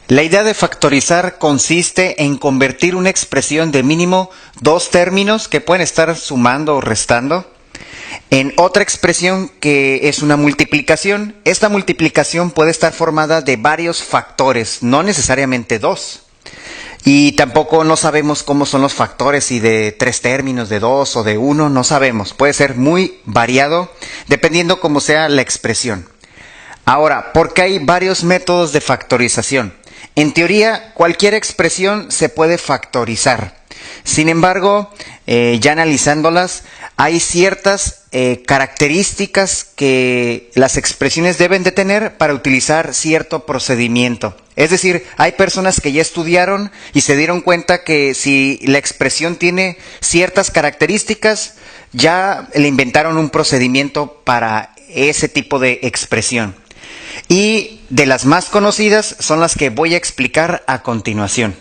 La idea de factorizar consiste en convertir una expresión de mínimo dos términos que pueden estar sumando o restando en otra expresión que es una multiplicación. Esta multiplicación puede estar formada de varios factores, no necesariamente dos. Y tampoco no sabemos cómo son los factores, si de tres términos, de dos o de uno, no sabemos. Puede ser muy variado dependiendo cómo sea la expresión. Ahora, ¿por qué hay varios métodos de factorización? En teoría, cualquier expresión se puede factorizar. Sin embargo, ya analizándolas, hay ciertas características que las expresiones deben de tener para utilizar cierto procedimiento. Es decir, hay personas que ya estudiaron y se dieron cuenta que si la expresión tiene ciertas características, ya le inventaron un procedimiento para ese tipo de expresión. Y de las más conocidas son las que voy a explicar a continuación.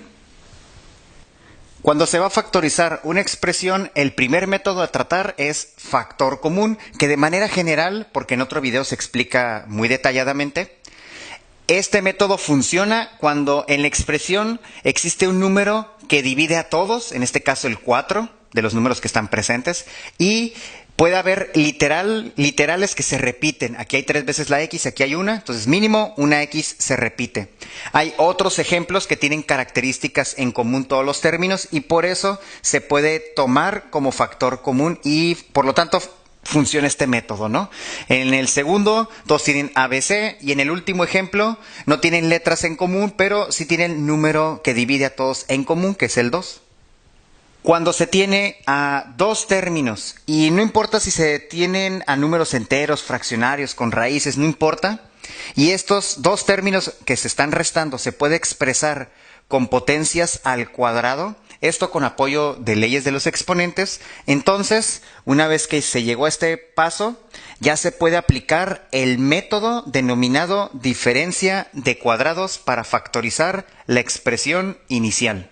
Cuando se va a factorizar una expresión, el primer método a tratar es factor común, que de manera general, porque en otro video se explica muy detalladamente, este método funciona cuando en la expresión existe un número que divide a todos, en este caso el 4, de los números que están presentes, y puede haber literales que se repiten. Aquí hay 3 veces la X, aquí hay una, entonces mínimo una X se repite. Hay otros ejemplos que tienen características en común todos los términos y por eso se puede tomar como factor común y por lo tanto funciona este método, ¿no? En el segundo, todos tienen ABC y en el último ejemplo no tienen letras en común, pero sí tienen número que divide a todos en común, que es el 2. Cuando se tiene a dos términos, y no importa si se tienen a números enteros, fraccionarios, con raíces, no importa, y estos dos términos que se están restando se puede expresar con potencias al cuadrado, esto con apoyo de leyes de los exponentes, entonces, una vez que se llegó a este paso, ya se puede aplicar el método denominado diferencia de cuadrados para factorizar la expresión inicial.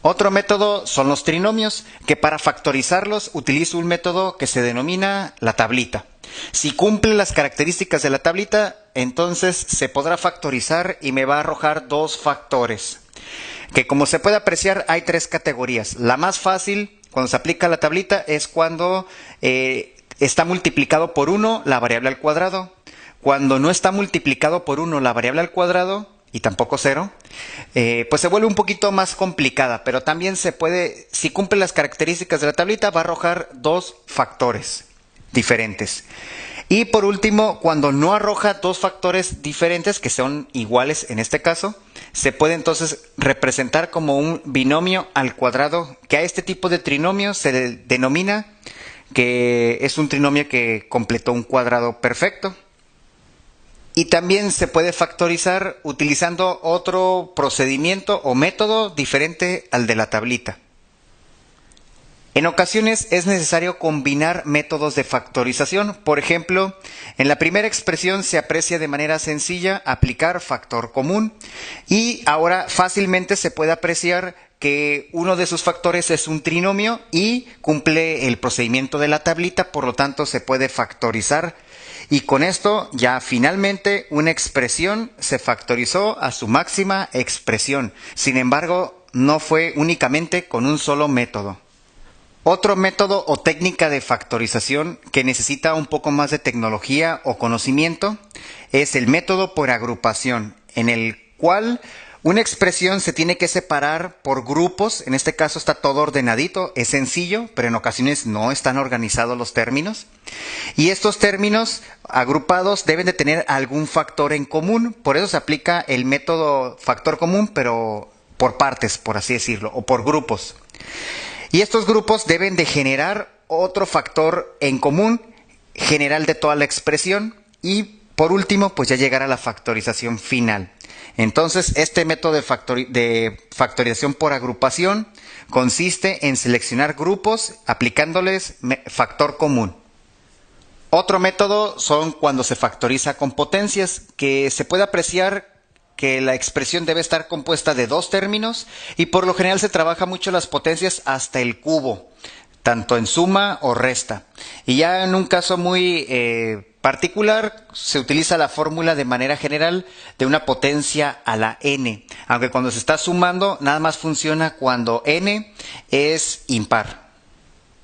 Otro método son los trinomios, que para factorizarlos utilizo un método que se denomina la tablita. Si cumple las características de la tablita, entonces se podrá factorizar y me va a arrojar dos factores. Que como se puede apreciar hay 3 categorías. La más fácil, cuando se aplica la tablita, es cuando está multiplicado por 1 la variable al cuadrado. Cuando no está multiplicado por 1 la variable al cuadrado, y tampoco 0, pues se vuelve un poquito más complicada, pero también se puede, si cumple las características de la tablita, va a arrojar dos factores diferentes. Y por último, cuando no arroja dos factores diferentes, que son iguales en este caso, se puede entonces representar como un binomio al cuadrado, que a este tipo de trinomio se denomina que es un trinomio que completó un cuadrado perfecto. Y también se puede factorizar utilizando otro procedimiento o método diferente al de la tablita. En ocasiones es necesario combinar métodos de factorización. Por ejemplo, en la primera expresión se aprecia de manera sencilla aplicar factor común y ahora fácilmente se puede apreciar que uno de sus factores es un trinomio y cumple el procedimiento de la tablita, por lo tanto se puede factorizar. Y con esto ya finalmente una expresión se factorizó a su máxima expresión. Sin embargo, no fue únicamente con un solo método. Otro método o técnica de factorización que necesita un poco más de tecnología o conocimiento es el método por agrupación, en el cual una expresión se tiene que separar por grupos, en este caso está todo ordenadito, es sencillo, pero en ocasiones no están organizados los términos. Y estos términos agrupados deben de tener algún factor en común, por eso se aplica el método factor común, pero por partes, por así decirlo, o por grupos. Y estos grupos deben de generar otro factor en común, general de toda la expresión, y por último, pues ya llegar a la factorización final. Entonces, este método de factorización por agrupación consiste en seleccionar grupos aplicándoles factor común. Otro método son cuando se factoriza con potencias, que se puede apreciar que la expresión debe estar compuesta de dos términos y por lo general se trabaja mucho las potencias hasta el cubo. tanto en suma o resta. Y ya en un caso muy particular se utiliza la fórmula de manera general de una potencia a la n, aunque cuando se está sumando nada más funciona cuando n es impar.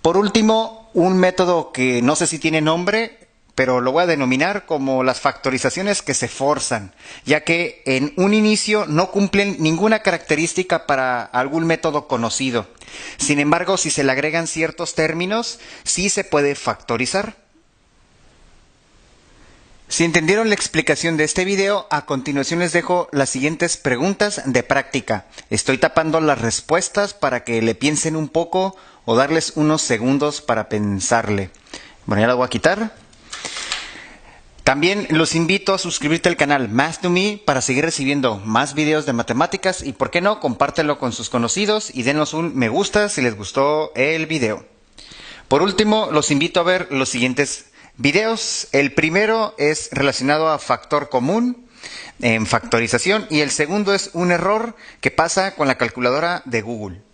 Por último, un método que no sé si tiene nombre, pero lo voy a denominar como las factorizaciones que se forzan, ya que en un inicio no cumplen ninguna característica para algún método conocido. Sin embargo, si se le agregan ciertos términos, sí se puede factorizar. Si entendieron la explicación de este video, a continuación les dejo las siguientes preguntas de práctica. Estoy tapando las respuestas para que le piensen un poco o darles unos segundos para pensarle. Bueno, ya las voy a quitar. También los invito a suscribirte al canal Math2Me para seguir recibiendo más videos de matemáticas y, por qué no, compártelo con sus conocidos y denos un me gusta si les gustó el video. Por último, los invito a ver los siguientes videos. El primero es relacionado a factor común en factorización y el segundo es un error que pasa con la calculadora de Google.